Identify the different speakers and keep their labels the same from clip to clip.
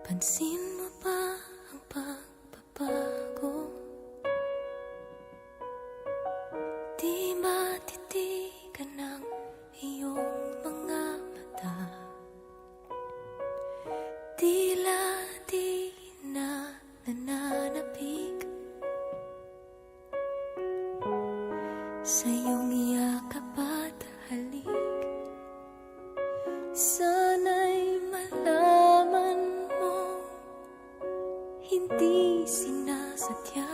Speaker 1: Pansin mo ba ang pagbabago? Di matitigan ng iyong mga mata. Tila di na nananapig sa iyong yakap at halik. Sana'y malaman hindi sinasadya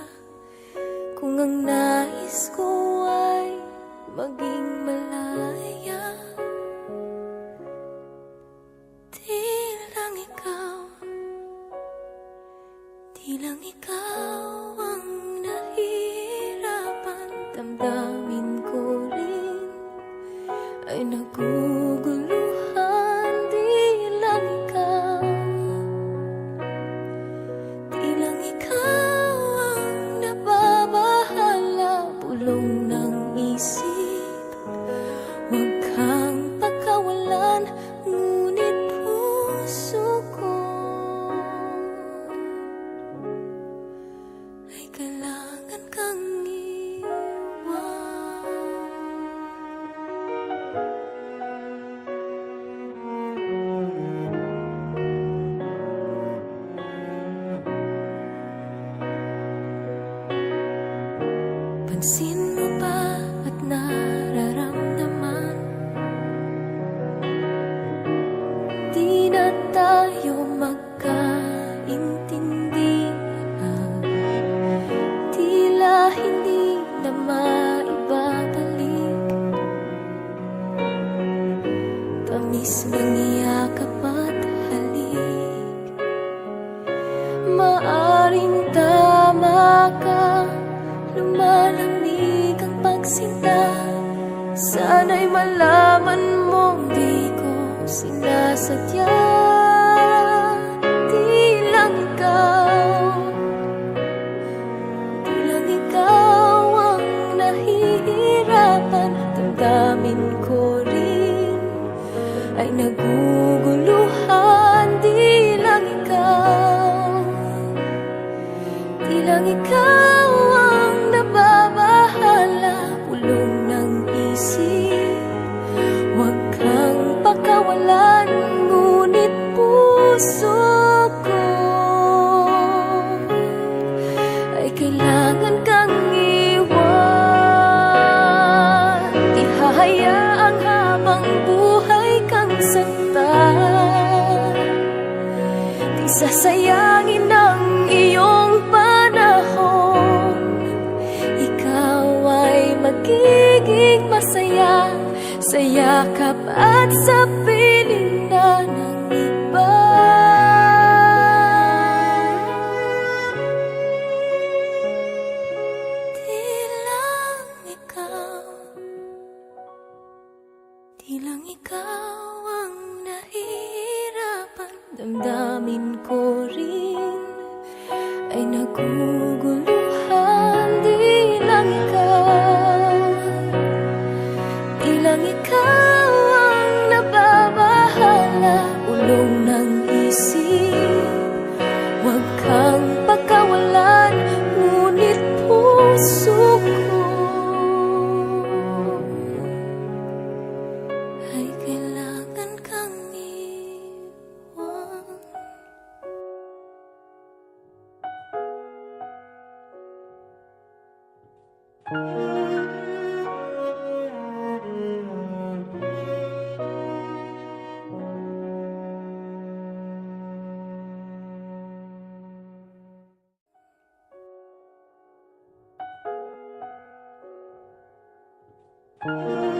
Speaker 1: kung ang nais ko ay maging malaya. Di lang ikaw ang nahihirapan. Damdamin ko rin ay naguguluhan. Di lang ikaw ang nababahala. Pulong ng isip, huwag kang pagkawalan. Ngunit puso ko ay kailangan kang iwan. Pansin mo ba at nararamdaman? Di na tayo magkaintindihan. Tila hindi na maibabalik tamis ng yakap at halik. Maaring tama ka, lumalamig ang pagsinta. Sana'y malaman mong di ko sinasadya. Di lang ikaw ang nahihirapan. Damdamin ko rin ay naguguluhan. Di lang ikaw ang nababahala. Pulong ng isip, huwag kang pakawalan. Ngunit puso ko ay kailangan kang iwan. Di hahayaang habang buhay kang saktan. Di sasayangin ang iyong panahon. Ikaw ay magiging masaya sa yakap at sa piling na ng iba. Di lang ikaw ang nahihirapan. Damdamin ko rin ay naguguluhan. Di lang ikaw ang nababahala. Ulong ng isip, huwag kang pagkawalan. Ngunit puso ko ay kailangan kang iwan. Thank